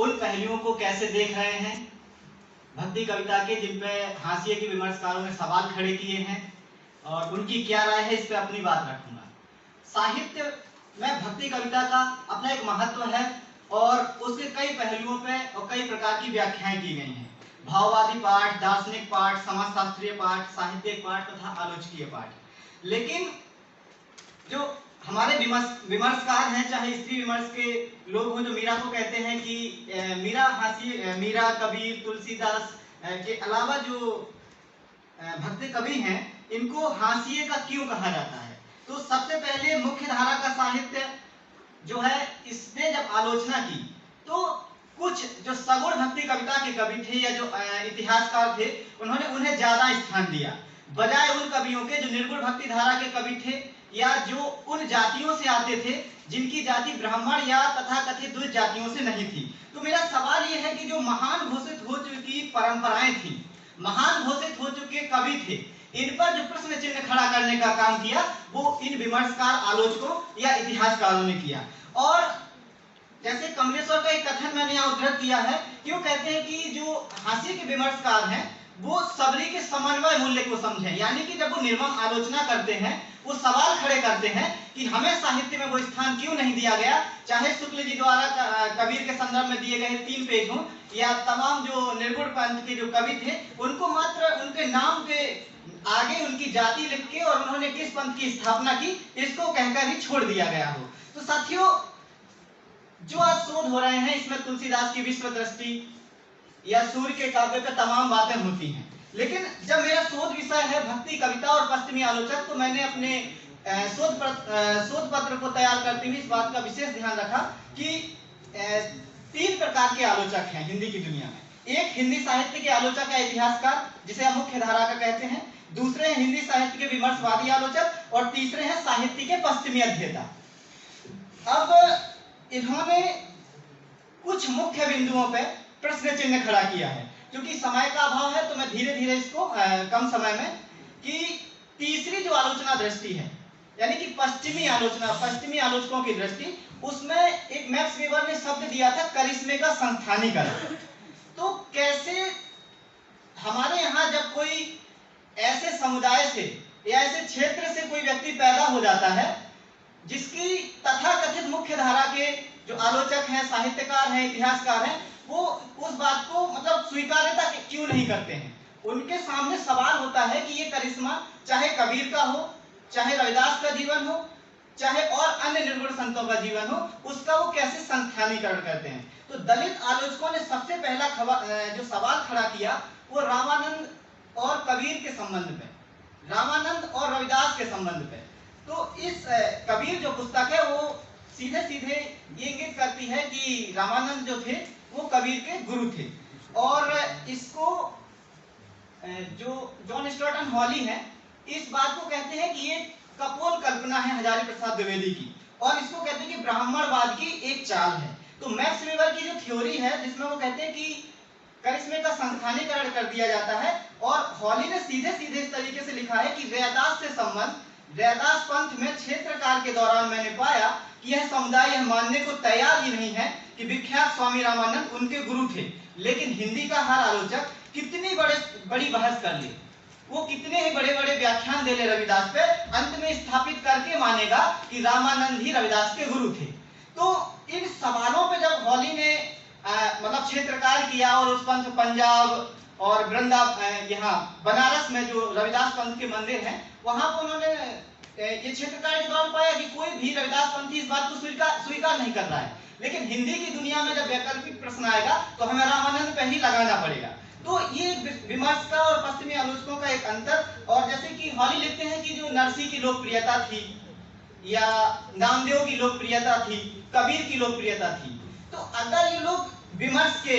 उन पहलुओं को कैसे देख रहे हैं भक्ति कविता के, जिन पे हाशिए के विमर्शकारों ने सवाल खड़े किए हैं और उनकी क्या राय है, इस पे अपनी बात रखूंगा। साहित्य में भक्ति कविता का अपना एक महत्व है और उसके कई पहलुओं पे और कई प्रकार की व्याख्याएं की गई हैं। भाववादी पाठ, दार्शनिक पाठ, समाजशास्त्रीय पाठ, साहित्यिक पाठ तथा आलोचकीय पाठ। लेकिन जो हमारे विमर्शकार हैं, चाहे स्त्री विमर्श के लोग हों जो मीरा को कहते हैं कि मीरा, कबीर, तुलसीदास के अलावा जो भक्ति कवि हैं, इनको हाशिए का क्यों कहा जाता है। तो सबसे पहले मुख्य धारा का साहित्य जो है, इसने जब आलोचना की तो कुछ जो सगुण भक्ति कविता के कवि थे या जो इतिहासकार थे, उन्होंने उन्हें ज्यादा स्थान दिया, बजाय उन कवियों के जो निर्गुण भक्ति धारा के कवि थे या जो उन जातियों से आते थे जिनकी जाति ब्राह्मण या तथाकथित द्विज जातियों से नहीं थी। तो मेरा सवाल यह है कि जो महान घोषित हो चुकी परंपराएं थी, महान घोषित हो चुके कवि थे, इन पर जो प्रश्न चिन्ह खड़ा करने का काम किया वो इन विमर्शकार, आलोचकों या इतिहासकारों ने किया। और जैसे कमलेश्वर का एक कथन मैंने यहाँ उद्धृत किया है कि वो कहते हैं कि जो हाशिए के विमर्शकार हैं वो सबरी के समन्वय मूल्य को समझें, यानी कि जब वो निर्मम आलोचना करते हैं, वो सवाल खड़े करते हैं कि हमें साहित्य में वो स्थान क्यों नहीं दिया गया, चाहे शुक्ल जी द्वारा कबीर के संदर्भ में दिए गए 3 पेज हों या तमाम जो निर्गुण पंथ के जो कवि थे उनको मात्र उनके नाम के आगे उनकी जाति लिख के और उन्होंने किस पंथ की स्थापना की इसको कहकर ही छोड़ दिया गया हो। तो साथियों, जो आज शोध हो रहे हैं इसमें तुलसीदास की विश्व दृष्टि या सूर्य के काव्य पे तमाम बातें होती हैं, लेकिन जब मेरा शोध विषय है भक्ति कविता और पश्चिमी आलोचक, तो मैंने अपने शोध पत्र को तैयार करते हुए इस बात का विशेष ध्यान रखा कि 3 प्रकार के आलोचक हैं हिंदी की दुनिया में। एक हिंदी साहित्य के आलोचक या इतिहासकार जिसे हम मुख्य धारा का कहते हैं, दूसरे हैं हिंदी साहित्य के विमर्शवादी आलोचक और तीसरे हैं साहित्य के पश्चिमी अध्येता। अब इन्होंने कुछ मुख्य बिंदुओं पर प्रश्न चिन्ह खड़ा किया है। क्योंकि समय का अभाव है तो मैं धीरे धीरे इसको कम समय में, कि तीसरी जो आलोचना दृष्टि है यानी कि पश्चिमी आलोचना, पश्चिमी आलोचकों की दृष्टि, उसमें एक मैक्स वेबर ने शब्द दिया था करिश्मे का संस्थानीकरण। तो कैसे हमारे यहाँ जब कोई ऐसे समुदाय से या ऐसे क्षेत्र से कोई व्यक्ति पैदा हो जाता है जिसकी तथाकथित मुख्य धारा के जो आलोचक हैं, साहित्यकार हैं, इतिहासकार हैं, वो उस बात को मतलब स्वीकार्यता क्यों नहीं करते हैं। उनके सामने सवाल होता है कि ये करिश्मा चाहे कबीर का हो, चाहे रविदास का जीवन हो, चाहे और अन्य निर्गुण संतों का जीवन हो, उसका वो कैसे संस्थानीकरण करते हैं। तो दलित आलोचकों ने सबसे पहला जो सवाल खड़ा किया वो रामानंद और कबीर के संबंध पे, रामानंद और रविदास के संबंध पे। तो इस कबीर जो पुस्तक है वो सीधे सीधे ये इंगित करती है कि रामानंद जो थे वो कबीर के गुरु थे, और इसको जो जॉन स्टर्टन हॉली है इस बात को कहते हैं कि ये कपोल कल्पना है हजारी प्रसाद द्विवेदी की, और इसको कहते हैं कि ब्राह्मणवाद की एक चाल है। तो मैक्स वेबर की जो थ्योरी है जिसमें वो कहते हैं कि करिश्मे का संस्थानीकरण कर दिया जाता है, और हॉली ने सीधे सीधे इस तरीके से लिखा है कि रैदास से संबंध, रैदास पंथ में क्षेत्रकाल के दौरान मैंने पाया कि यह समुदाय यह मानने को तैयार ही नहीं है कि विख्यात स्वामी रामानंद उनके गुरु थे। लेकिन हिंदी का हर आलोचक कितनी बड़ी बहस कर ले, वो कितने ही बड़े बड़े व्याख्यान दे ले रविदास पे, अंत में स्थापित करके मानेगा कि रामानंद ही रविदास के गुरु थे। तो इन सवालों पे जब हॉली ने मतलब क्षेत्रकाल किया और उस पंथ पंजाब और यहाँ बनारस में जो रविदास पंथ के मंदिर हैं वहां पर उन्होंने ये क्षेत्रकाल के दौरान पाया कि कोई भी रविदास पंथी इस बात को स्वीकार नहीं कर रहा है। लेकिन हिंदी की दुनिया में जब वैकल्पिक प्रश्न आएगा तो हमें रामानंद पे ही लगाना पड़ेगा। तो ये विमर्श का और पश्चिमी आलोचकों का एक अंतर। और जैसे कि हॉली लिखते हैं कि जो नरसी की लोकप्रियता थी या नामदेव की लोकप्रियता थी, कबीर की लोकप्रियता थी, तो अगर ये लोग विमर्श की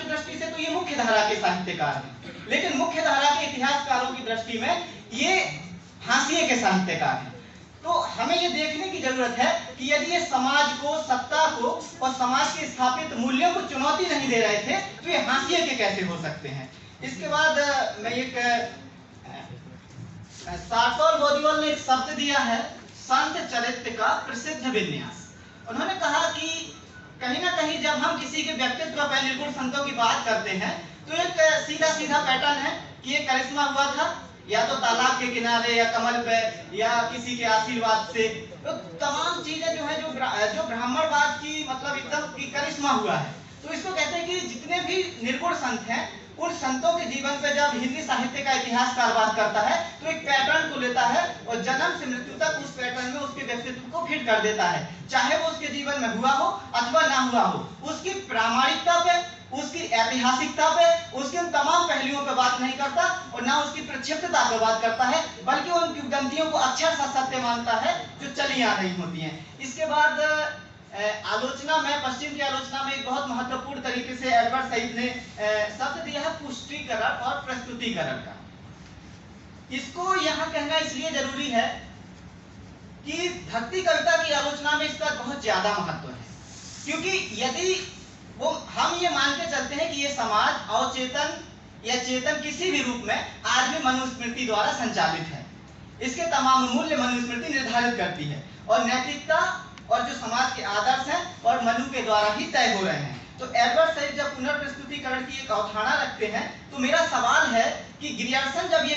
दृष्टि से तो ये मुख्य धारा के साहित्यकार हैं, लेकिन मुख्य धारा के इतिहासकारों की दृष्टि में ये हाशिए के साहित्यकार हैं। तो हमें ये देखने की जरूरत है कि यदि ये समाज को, सत्ता को और समाज के स्थापित मूल्यों को चुनौती नहीं दे रहे थे तो ये हाशिए के कैसे हो सकते हैं। इसके बाद मैं एक सार्टोल बोदियोल ने एक शब्द दिया है, संत चरित्र का प्रसिद्ध विन्यास। उन्होंने कहा कि कहीं ना कहीं जब हम किसी के व्यक्तित्व पर निर्गुण संतों की बात करते हैं तो एक सीधा सीधा पैटर्न है कि ये करिश्मा हुआ था या तो तालाब के किनारे या कमल पे या किसी के आशीर्वाद से। तो तमाम चीजें जो है जो ब्राह्मणवाद की मतलब एकदम की करिश्मा हुआ है। तो इसको कहते हैं कि जितने भी निर्गुण संत हैं उन संतों के जीवन पे जब हिंदी साहित्य का इतिहासकार बात करता है तो एक पैटर्न को लेता है और जन्म से मृत्यु तक उस पैटर्न में उसके व्यक्तित्व को फिट कर देता है, चाहे वो उसके जीवन में हुआ हो अथवा ना हुआ हो। उसकी प्रामाणिकता पे, उसकी ऐतिहासिकता पे, उसके उन तमाम पहलुओं पे बात नहीं करता और ना उसकी प्रक्षिप्तता पे बात करता है, बल्कि उनकी गलतियों को अक्षर सा सत्य मानता है जो चली आ रही होती हैं। इसके बाद आलोचना में, पश्चिम की आलोचना में एक बहुत महत्वपूर्ण तरीके से एडवर्ड सईद ने शब्द दिया है पुष्टिकरण और प्रस्तुतिकरण का। इसको यहाँ कहना इसलिए जरूरी है कि भक्ति कविता की आलोचना में इसका बहुत ज्यादा महत्व है, क्योंकि यदि वो हम ये मान के चलते हैं कि ये समाज अवचेतन या चेतन किसी भी रूप में आज भी मनुस्मृति द्वारा संचालित है, इसके तमाम मूल्य मनुस्मृति निर्धारित करती है और नैतिकता और जो समाज के आदर्श हैं और मनु के द्वारा ही तय हो रहे हैं। तो एडवर्ड सईद जब पुनर्प्रस्तुतिकरण की एक अवधारणा रखते हैं तो मेरा सवाल है कि ग्रियर्सन जब ये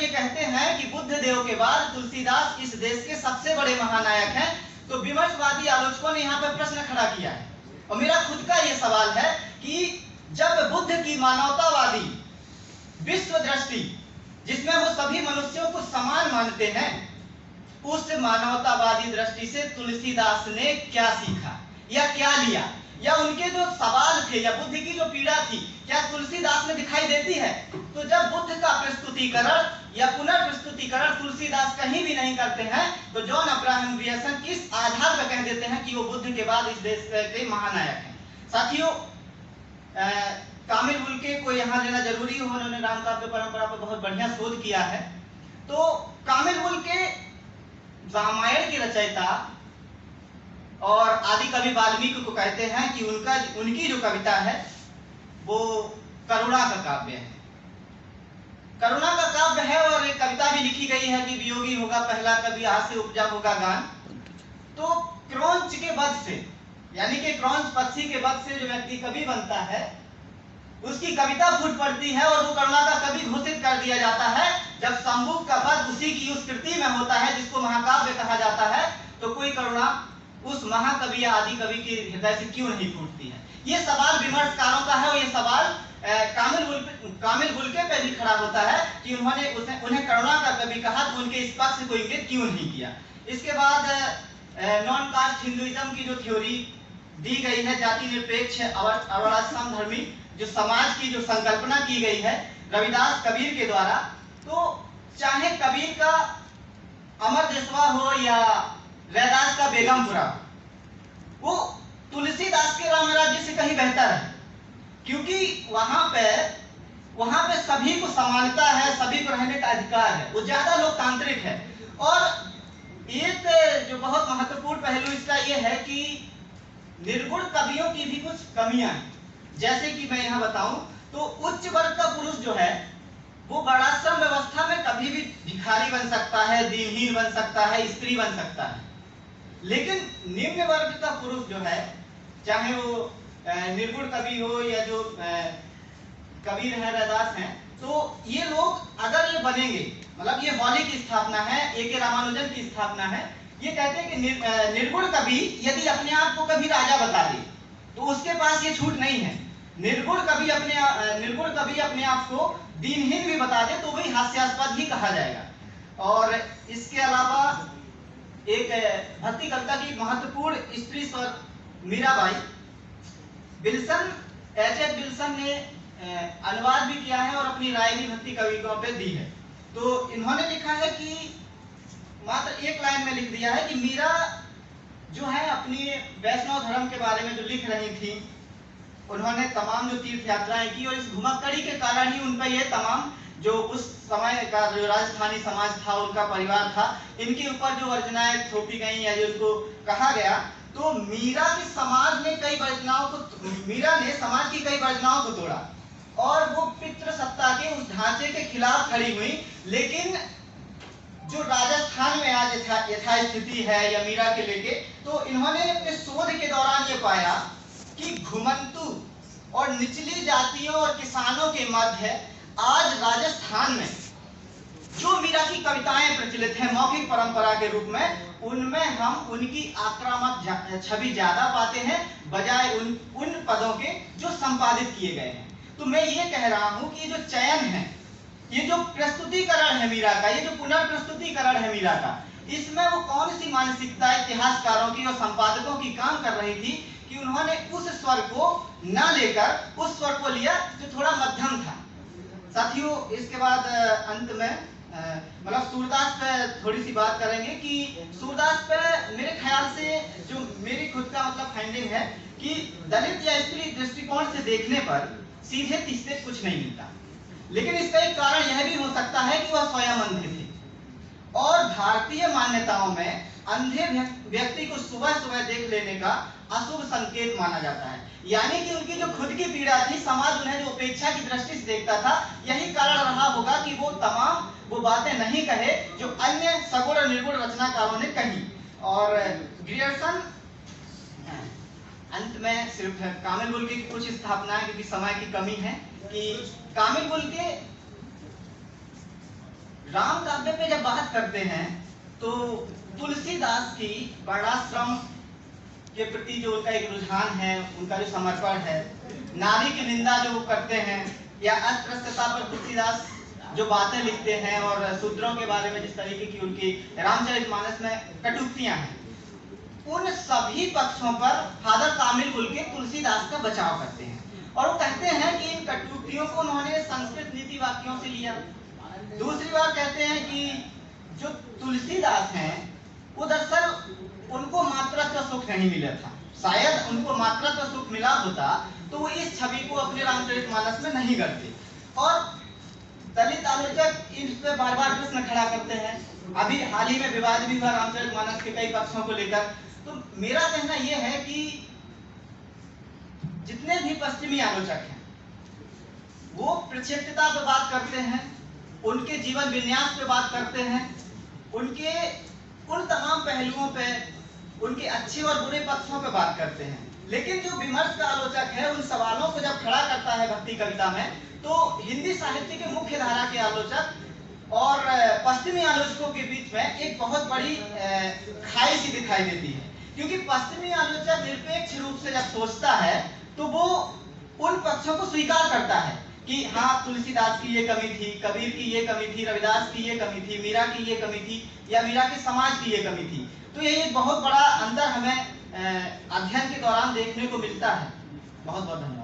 कहते हैं कि बुद्ध देव के बाद तुलसीदास इस देश के सबसे बड़े महानायक हैं, तो विमर्शवादी आलोचकों ने यहाँ पर प्रश्न खड़ा किया है और मेरा खुद का ये सवाल है कि जब बुद्ध की मानवतावादी विश्व दृष्टि जिसमें वो सभी मनुष्यों को समान मानते हैं, उस मानवतावादी दृष्टि से तुलसीदास ने क्या सीखा या क्या लिया, या उनके जो सवाल थे या बुद्ध की जो पीड़ा थी क्या तुलसीदास में दिखाई देती है? तो जब बुद्ध का प्रस्तुतिकरण या पुनर्प्रस्तुतिकरण तुलसीदास कहीं भी नहीं करते हैं तो जॉन अब्राहम ग्रियर्सन किस आधार पर कह देते हैं कि वो बुद्ध के बाद इस देश के महानायक हैं? साथियों, कामिल बुल्के को यहाँ लेना जरूरी है, उन्होंने रामकाव्य परंपरा पर बहुत बढ़िया शोध किया है। तो कामिल बुल्के रामायण की रचयिता और आदि कवि वाल्मीकि को कहते हैं कि उनकी जो कविता है वो करुणा का काव्य है। करुणा का काव्य है और एक कविता भी लिखी गई है कि वियोगी होगा पहला कवि, आज से उपजा होगा गान। तो क्रौंच के वध से, यानी कि क्रौंच पक्षी के वध से जो व्यक्ति कवि बनता है उसकी कविता फूट पड़ती है और वो करुणा का कवि घोषित कर दिया जाता है। जब शंभुक का वध उसी की उस कृति में होता है जिसको महाकाव्य कहा जाता है, तो कोई करुणा उस महाकवि या आदि कवि के हृदय से क्यों नहीं फूटती है? ये सवाल विमर्शकारों का है और ये सवाल कामिल बुल्के पे भी खड़ा होता है कि उन्हें करुणा का कवि कहा तो उनके इस पक्ष को इंगित क्यों नहीं किया। इसके बाद नॉन कास्ट हिंदुइज्म की जो थ्योरी दी गई है, जाति निरपेक्ष अवर्णाश्रम धर्मी जो समाज की जो संकल्पना की गई है रविदास कबीर के द्वारा, तो चाहे कबीर का अमर देशवा हो या रैदास का बेगमपुरा, वो तुलसीदास के राम राज्य से कहीं बेहतर है, क्योंकि वहां पे सभी को समानता है, सभी को रहने का अधिकार है, वो ज्यादा लोकतांत्रिक है। और एक जो बहुत महत्वपूर्ण पहलू इसका ये है कि निर्गुण कवियों की भी कुछ कमियां हैं। जैसे कि मैं यहाँ बताऊं तो उच्च वर्ग का पुरुष जो है वो वर्णाश्रम व्यवस्था में कभी भी भिखारी बन सकता है, दीनहीन बन सकता है, स्त्री बन सकता है, लेकिन निम्न वर्ग का पुरुष जो है, चाहे वो निर्गुण कवि हो या जो कबीर है, रैदास हैं, तो ये लोग अगर ये बनेंगे, मतलब ये हॉली की स्थापना है, A.K. रामानुजन की स्थापना है, ये कहते हैं कि निर्गुण कवि यदि अपने आप को कभी राजा बता दे तो उसके पास ये छूट नहीं है। निर्गुण कवि अपने आप को दीनहीन भी बता दे तो वही हास्यास्पद ही कहा जाएगा। और इसके अलावा एक भक्ति कविता की महत्वपूर्ण स्त्री स्वर मीराबाई, H.F. विल्सन ने अनुवाद भी किया है और अपनी राय भी भक्ति कविताओं पे दी है। तो इन्होंने लिखा है कि मात्र एक लाइन में लिख दिया है कि मीरा जो है अपनी वैष्णव धर्म के बारे में जो लिख रही थी, उन्होंने तमाम जो तीर्थ यात्राएं की और इस घुमक्कड़ी के कारण ही उन पर ये तमाम जो उस समय का जो राजस्थानी समाज था, उनका परिवार था, इनके ऊपर जो वर्जनाएं थोपी गई या जो उनको कहा गया, तो मीरा ने समाज की कई वर्जनाओं को तोड़ा और वो पितृ सत्ता के उस ढांचे के खिलाफ खड़ी हुई। लेकिन जो राजस्थान में आज यथास्थिति है या मीरा के लेके, तो इन्होंने अपने शोध के दौरान ये पाया कि घुमंतु और निचली जातियों और किसानों के मध्य आज राजस्थान में जो मीरा की कविताएं प्रचलित हैं मौखिक परंपरा के रूप में, उनमें हम उनकी आक्रामक छवि ज्यादा पाते हैं बजाय उन पदों के जो संपादित किए गए हैं। तो मैं ये कह रहा हूं कि ये जो चयन है, ये जो प्रस्तुतिकरण है मीरा का, ये जो पुनर्प्रस्तुतिकरण है मीरा का, इसमें वो कौन सी मानसिकता इतिहासकारों की और संपादकों की काम कर रही थी कि उन्होंने उस स्वर को न लेकर उस स्वर को लिया जो थोड़ा मध्यम था। साथियों, इसके बाद अंत में मतलब सूरदास पे थोड़ी सी बात करेंगे कि सूरदास पे मेरे ख्याल से जो मेरी खुद का मतलब फाइंडिंग है कि दलित या स्त्री दृष्टिकोण से देखने पर सीधे तीसरे कुछ नहीं मिलता, लेकिन इसका एक कारण यह भी हो सकता है कि वह स्वयं अंधे थे और भारतीय मान्यताओं में अंधे व्यक्ति को सुबह सुबह देख लेने का अशुभ संकेत माना जाता है। यानी कि उनकी जो खुद की पीड़ा थी, समाज उन्हें जो उपेक्षा की दृष्टि से देखता था, यही कारण रहा होगा कि वो तमाम वो बातें नहीं कहे जो अन्य सगुण और निर्गुण रचनाकारों ने कही। और ग्रियर्सन अंत में सिर्फ कामिल बुल्के की कुछ स्थापना, क्योंकि समय की कमी है, कि कामिल बुल्के राम काव्य पे जब बात करते हैं तो तुलसीदास की वर्णाश्रम के प्रति जो उनका एक रुझान है, उनका जो समर्पण है, नारी की निंदा जो वो करते हैं, या अस्पृश्यता पर तुलसीदास जो बातें लिखते हैं और शूद्रों के बारे में जिस तरीके की उनकी रामचरितमानस में कटुक्तियां हैं, उन सभी पक्षों पर फादर कामिल बुल्के तुलसीदास का बचाव करते हैं और वो कहते हैं कि इन कटुक्तियों को उन्होंने संस्कृत नीति वाक्यों से लिया। दूसरी बार कहते हैं कि जो तुलसीदास हैं वो दरअसल उनको मातृत्व सुख नहीं मिला था, शायद उनको मातृत्व सुख मिला होता तो वो इस छवि को अपने रामचरितमानस में नहीं करते। और दलित आलोचक इन पे बार बार प्रश्न खड़ा करते हैं, अभी हाल ही में विवाद भी हुआ रामचरितमानस के कई पक्षों को लेकर। तो मेरा कहना यह है कि जितने भी पश्चिमी आलोचक हैं वो प्रक्षेप्यता पे बात करते हैं, उनके जीवन विन्यास पे बात करते हैं, उनके उन तमाम पहलुओं पे, उनके अच्छे और बुरे पक्षों पे बात करते हैं, लेकिन जो विमर्श का आलोचक है उन सवालों को जब खड़ा करता है भक्ति कविता में, तो हिंदी साहित्य के मुख्य धारा के आलोचक और पश्चिमी आलोचकों के बीच में एक बहुत बड़ी खाई सी दिखाई देती है। क्योंकि पश्चिमी आलोचक निरपेक्ष रूप से जब सोचता है तो वो उन पक्षों को स्वीकार करता है कि हाँ, तुलसीदास की ये कमी थी, कबीर की ये कमी थी, रविदास की ये कमी थी, मीरा की ये कमी थी, या मीरा के समाज की ये कमी थी। तो ये एक बहुत बड़ा अंतर हमें अध्ययन के दौरान देखने को मिलता है। बहुत बहुत धन्यवाद।